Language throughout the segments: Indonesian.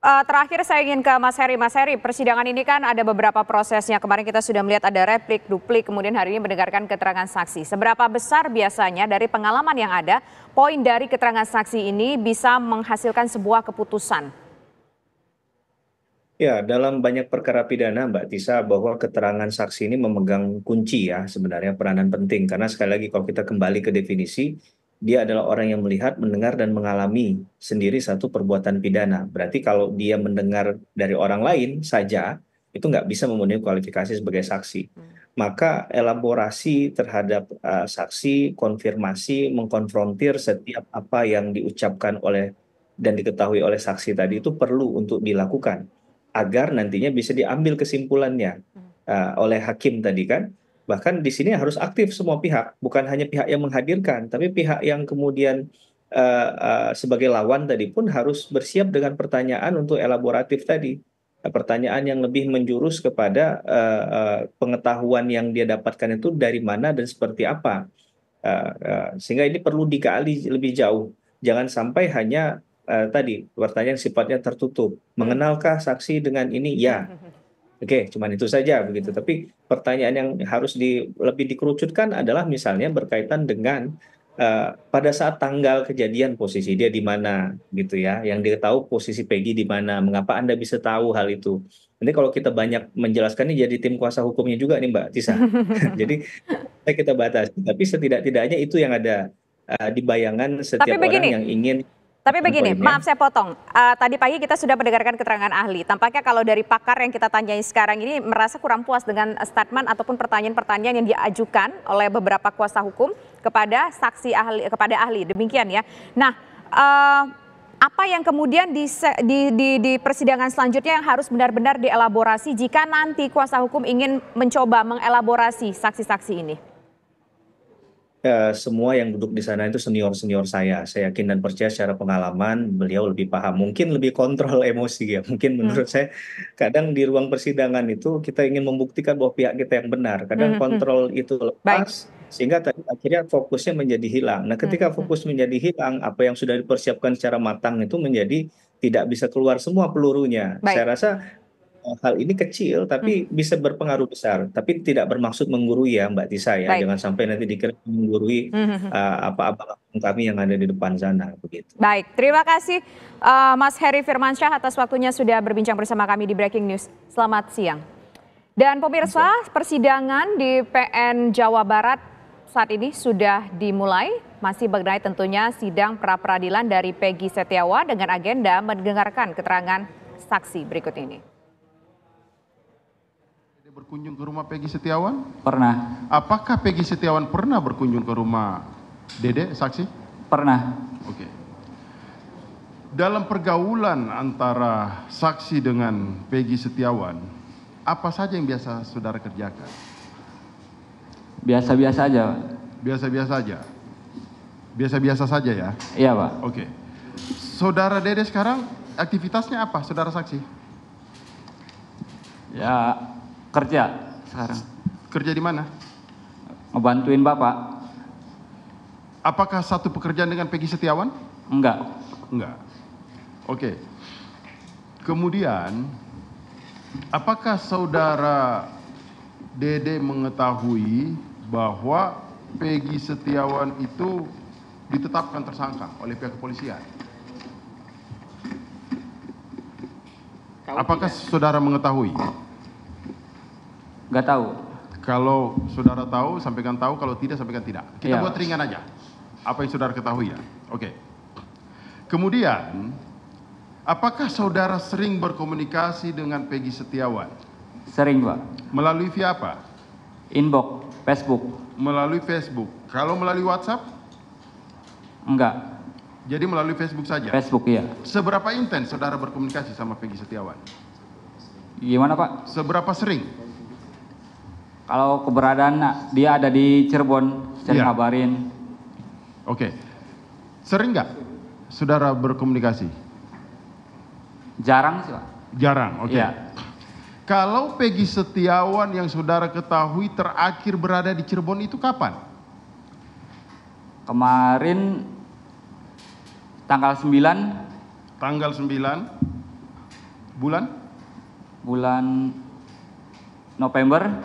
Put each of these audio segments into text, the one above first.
Terakhir saya ingin ke Mas Heri. Mas Heri, persidangan ini kan ada beberapa prosesnya. Kemarin kita sudah melihat ada replik, duplik, kemudian hari ini mendengarkan keterangan saksi. Seberapa besar biasanya dari pengalaman yang ada, poin dari keterangan saksi ini bisa menghasilkan sebuah keputusan? Ya, dalam banyak perkara pidana, Mbak Tisa, bahwa keterangan saksi ini memegang kunci ya, sebenarnya peranan penting. Karena sekali lagi kalau kita kembali ke definisi, dia adalah orang yang melihat, mendengar, dan mengalami sendiri satu perbuatan pidana. Berarti kalau dia mendengar dari orang lain saja, itu nggak bisa memenuhi kualifikasi sebagai saksi. Maka elaborasi terhadap saksi, konfirmasi, mengkonfrontir setiap apa yang diucapkan oleh dan diketahui oleh saksi tadi itu perlu untuk dilakukan agar nantinya bisa diambil kesimpulannya oleh hakim tadi kan. Bahkan di sini harus aktif semua pihak, bukan hanya pihak yang menghadirkan, tapi pihak yang kemudian sebagai lawan tadi pun harus bersiap dengan pertanyaan untuk elaboratif tadi. Pertanyaan yang lebih menjurus kepada pengetahuan yang dia dapatkan itu dari mana dan seperti apa. Sehingga ini perlu digali lebih jauh. Jangan sampai hanya tadi pertanyaan sifatnya tertutup. Mengenalkah saksi dengan ini? Ya. Oke, cuman itu saja begitu. Tapi pertanyaan yang harus lebih dikerucutkan adalah misalnya berkaitan dengan pada saat tanggal kejadian posisi dia di mana gitu ya. Yang dia tahu posisi Peggy di mana. Mengapa Anda bisa tahu hal itu? Nanti kalau kita banyak menjelaskan ini jadi tim kuasa hukumnya juga nih Mbak Tisa. Jadi kita batasi. Tapi setidak-tidaknya itu yang ada di bayangan Tapi setiap orang begini, yang ingin Tapi begini, poinnya. maaf saya potong. Tadi pagi kita sudah mendengarkan keterangan ahli. Tampaknya kalau dari pakar yang kita tanyai sekarang ini merasa kurang puas dengan statement ataupun pertanyaan-pertanyaan yang diajukan oleh beberapa kuasa hukum kepada saksi ahli, kepada ahli. Demikian ya. Nah, apa yang kemudian di persidangan selanjutnya yang harus benar-benar dielaborasi jika nanti kuasa hukum ingin mencoba mengelaborasi saksi-saksi ini? Semua yang duduk di sana itu senior-senior saya. Saya yakin dan percaya secara pengalaman beliau lebih paham. Mungkin lebih kontrol emosi ya. Mungkin menurut saya kadang di ruang persidangan itu kita ingin membuktikan bahwa pihak kita yang benar. Kadang kontrol itu Baik. lepas sehingga tadi akhirnya fokusnya menjadi hilang. Nah, ketika fokus menjadi hilang, apa yang sudah dipersiapkan secara matang itu menjadi tidak bisa keluar semua pelurunya. Baik. Saya rasa hal ini kecil tapi bisa berpengaruh besar, tapi tidak bermaksud menggurui ya Mbak Tisa ya, Baik. jangan sampai nanti dikira menggurui apa-apa kami yang ada di depan sana begitu. Baik, terima kasih Mas Heri Firmansyah atas waktunya sudah berbincang bersama kami di Breaking News. Selamat siang. Dan pemirsa, persidangan di PN Jawa Barat saat ini sudah dimulai. Masih mengenai tentunya sidang pra-peradilan dari Peggy Setiawan dengan agenda mendengarkan keterangan saksi berikut ini. Berkunjung ke rumah Peggy Setiawan? Pernah. Apakah Peggy Setiawan pernah berkunjung ke rumah Dede, saksi? Pernah. Oke. Dalam pergaulan antara saksi dengan Peggy Setiawan, apa saja yang biasa saudara kerjakan? Biasa-biasa aja, Pak. Biasa-biasa saja? Biasa-biasa saja ya? Iya, Pak. Oke. Saudara Dede sekarang aktivitasnya apa, saudara saksi? Ya, kerja sekarang. Kerja di mana? Ngebantuin Bapak. Apakah satu pekerjaan dengan Peggy Setiawan? Enggak. Enggak. Oke. Kemudian, apakah saudara Dede mengetahui bahwa Peggy Setiawan itu ditetapkan tersangka oleh pihak kepolisian? Apakah saudara mengetahui? Enggak tahu. Kalau saudara tahu, sampaikan tahu. Kalau tidak, sampaikan tidak. Kita Iya. buat ringan aja. Apa yang saudara ketahui ya. Oke. Kemudian, apakah saudara sering berkomunikasi dengan Peggy Setiawan? Sering, Pak. Melalui via apa? Inbox, Facebook. Melalui Facebook. Kalau melalui WhatsApp? Enggak. Jadi melalui Facebook saja? Facebook, iya. Seberapa intens saudara berkomunikasi sama Peggy Setiawan? Gimana, Pak? Seberapa sering? Kalau keberadaan dia ada di Cirebon, sering Iya. ngabarin. Oke. Sering nggak saudara berkomunikasi? Jarang sih, Pak. Jarang, oke. Iya. Kalau Peggy Setiawan yang saudara ketahui terakhir berada di Cirebon itu kapan? Kemarin tanggal 9. Tanggal 9. Bulan? Bulan November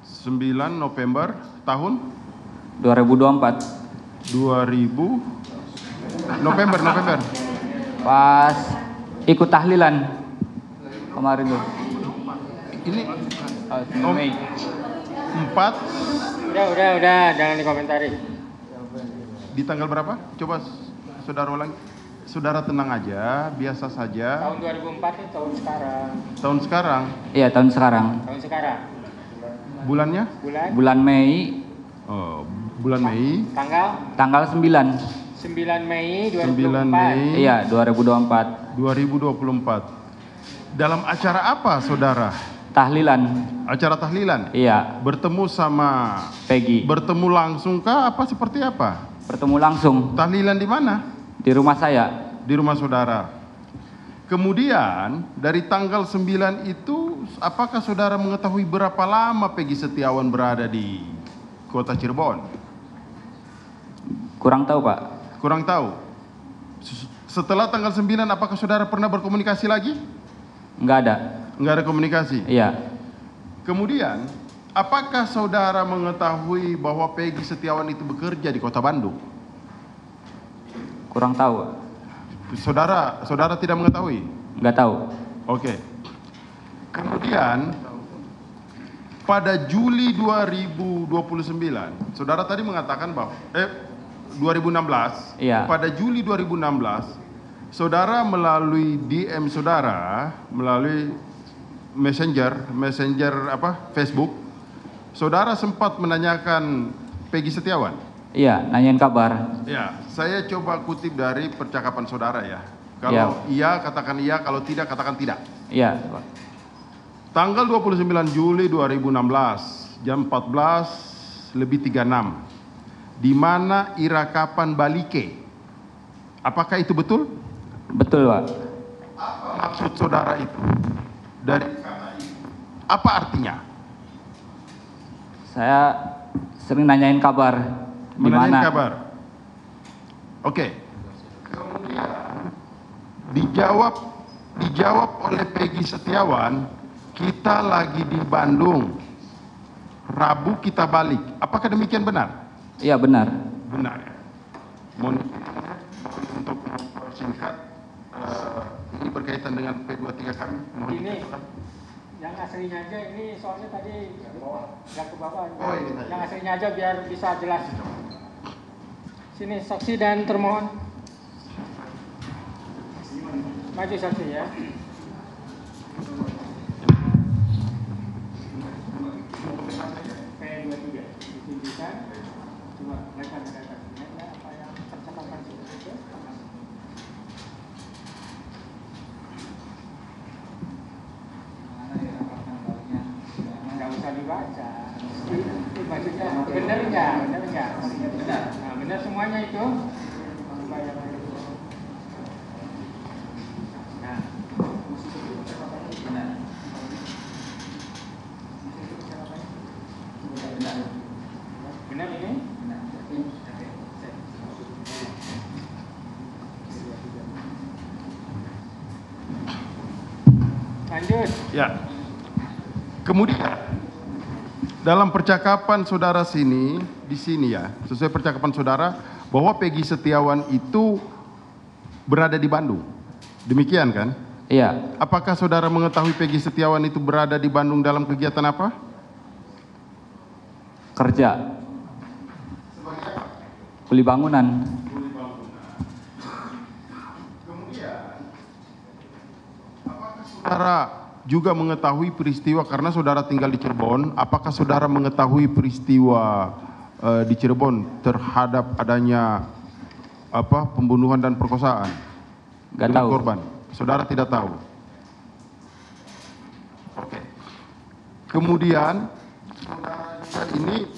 9 November tahun 2024. 2000 November. Pas ikut tahlilan kemarin tuh. Ini Mei. 4 Udah, jangan dikomentari. di tanggal berapa? Coba saudara ulang. Saudara tenang aja, biasa saja. Tahun 2004 itu tahun sekarang. Tahun sekarang, Iya, tahun sekarang. Tahun sekarang. bulannya? Bulan, Bulan Mei, Oh, bulan Mei. tanggal 9. 9 Mei 9 2004. Mei Iya, 2024. 2024. Dalam acara apa saudara? Tahlilan. Acara tahlilan? Iya, Bertemu sama, Peggy. bertemu langsung kah? Apa seperti apa? Bertemu langsung Tahlilan di mana? di rumah saya. Di rumah saudara. Kemudian dari tanggal 9 itu, apakah saudara mengetahui berapa lama Peggy Setiawan berada di kota Cirebon? Kurang tahu, Pak. Kurang tahu. Setelah tanggal 9, apakah saudara pernah berkomunikasi lagi? Enggak ada. Enggak ada komunikasi. Iya. Kemudian, apakah saudara mengetahui bahwa Peggy Setiawan itu bekerja di kota Bandung? Kurang tahu, Pak. Saudara tidak mengetahui? Enggak tahu. Oke. Kemudian, pada Juli 2029, saudara tadi mengatakan bahwa 2016, Iya. pada Juli 2016, saudara melalui DM saudara, melalui messenger Facebook, saudara sempat menanyakan Peggy Setiawan. Iya, nanyain kabar. Ya, saya coba kutip dari percakapan saudara ya. Kalau Ya. iya katakan iya, kalau tidak katakan tidak. Iya, Pak. Tanggal 29 Juli 2016, jam 14:36, di mana Irakapan Balike. Apakah itu betul? Betul, Pak. Apa maksud saudara itu? Dari kata itu. Apa artinya? Saya sering nanyain kabar. Di Menanyain mana? kabar. Oke. Kemudian dijawab oleh Peggy Setiawan, kita lagi di Bandung. Rabu kita balik. Apakah demikian benar? Iya, benar. Benar ya. Mohon untuk mempersingkat, ini berkaitan dengan P23 kami. Mohon Ini dipercepat. yang aslinya aja, ini soalnya tadi nggak ke bawah. Oh, ini tadi. Yang aslinya aja biar bisa jelas. Sini saksi dan termohon. Maju saksi ya. P23 ditunjukkan. Coba rekan apa yang percakapan itu. Nggak usah dibaca. Itu maksudnya benar nggak? Nah, benar semuanya itu. Nah, benar ini? Lanjut. Ya. Kemudian dalam percakapan saudara di sini ya, sesuai percakapan saudara bahwa Peggy Setiawan itu berada di Bandung. Demikian kan? Iya. Apakah saudara mengetahui Peggy Setiawan itu berada di Bandung dalam kegiatan apa? Kerja. Kuli bangunan. Saudara juga mengetahui peristiwa karena saudara tinggal di Cirebon. Apakah saudara mengetahui peristiwa di Cirebon terhadap adanya pembunuhan dan perkosaan Nggak dengan tahu. korban? Saudara tidak tahu. Oke. Kemudian saudara ini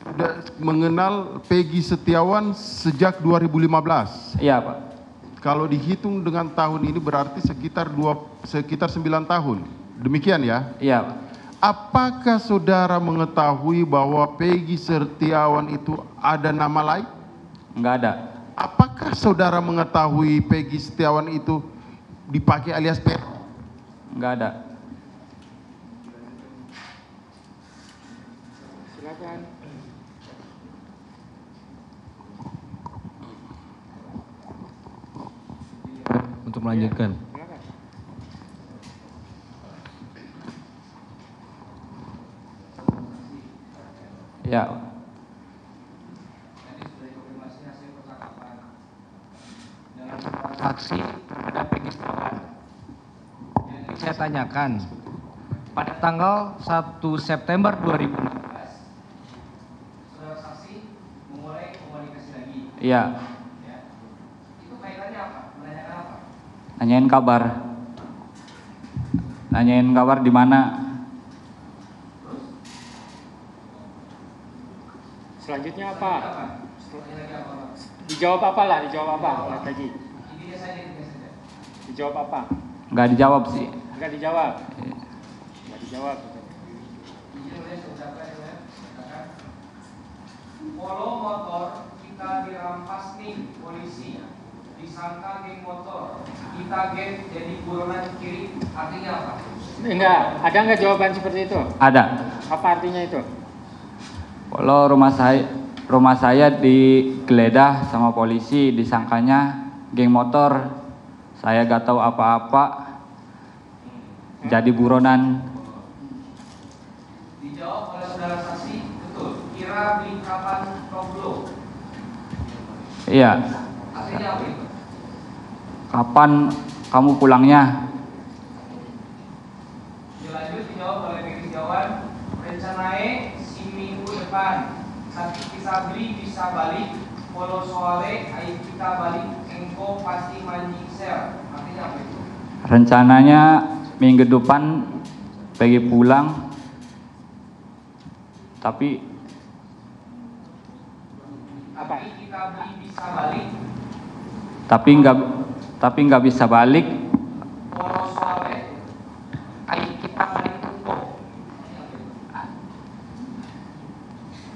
sudah mengenal Peggy Setiawan sejak 2015. Iya, Pak. Kalau dihitung dengan tahun ini berarti sekitar 9 tahun. Demikian ya. Iya, Pak. Apakah saudara mengetahui bahwa Peggy Setiawan itu ada nama lain? Enggak ada. Apakah saudara mengetahui Peggy Setiawan itu dipakai alias peron? Enggak ada. Silakan. Untuk melanjutkan. Silakan. Ya. Saksi terhadap Peggy Setiawan. Yang saya tanyakan, pada tanggal 1 September 2016, saudara saksi memulai komunikasi lagi. Iya. Ya. Itu kaitannya apa? Menanyakan apa? Nanyain kabar. Nanyain kabar di mana? Selanjutnya apa? Dijawab apa lah? Dijawab apa? Lagi. Intinya saja. Dijawab apa? Enggak dijawab sih. Enggak dijawab. Enggak dijawab. Polo motor kita dirampas nih polisi, disangka geng motor, kita geng jadi buronan kiri, artinya apa? Enggak. Ada enggak jawaban seperti itu? Ada. Apa artinya itu? Kalau rumah saya digeledah sama polisi, disangkanya geng motor. Saya gak tahu apa-apa. Jadi buronan. Dijawab oleh saudara saksi, betul. Kira beli kapan Roblo? Iya. Artinya apa itu? Kapan kamu pulangnya? Dilanjut dijawab oleh Peggy Setiawan, rencananya si minggu depan. Tapi kita beli bisa balik. Polo soale, ayo kita balik. Engko pasti mancing sel. Artinya apa itu? Rencananya minggu depan Peggy pulang. Tapi Apa? Kita beli bisa balik. tapi nggak bisa balik. Polo soale, ayo kita balik tunggu.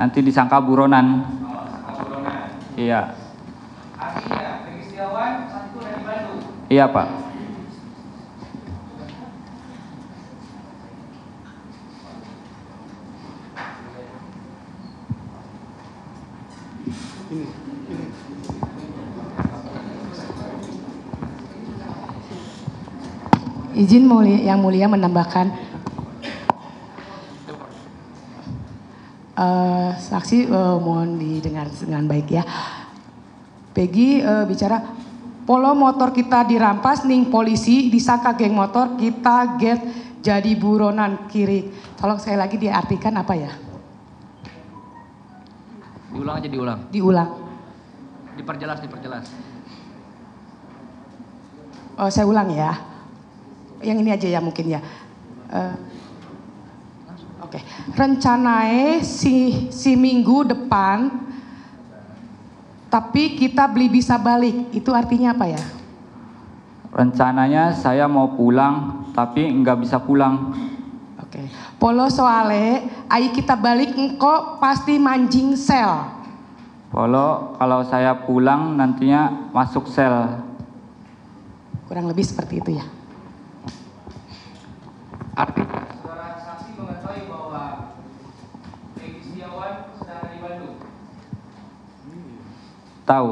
Nanti disangka buronan. Oh, sama buronan. Iya. Artinya Peggy Setiawan saat itu ada di Bandung. Iya, Pak. Izin yang mulia menambahkan, saksi mohon didengar dengan baik ya. Peggy bicara, polo motor kita dirampas ning polisi, disangka geng motor, kita get jadi buronan kiri. Tolong saya lagi diartikan apa ya? Diulang aja, diulang. Diulang. Diperjelas. Oh, saya ulang ya. Yang ini aja ya mungkin ya. Oke. Rencanae si minggu depan, tapi kita beli bisa balik. Itu artinya apa ya? Rencananya saya mau pulang, tapi nggak bisa pulang. Oke. Polo soale, ayo kita balik engko pasti mancing sel. Kalau saya pulang nantinya masuk sel. Kurang lebih seperti itu ya. Artinya saudara saksi mengetahui bahwa Peggy Setiawan sedang di Bandung. Tahu.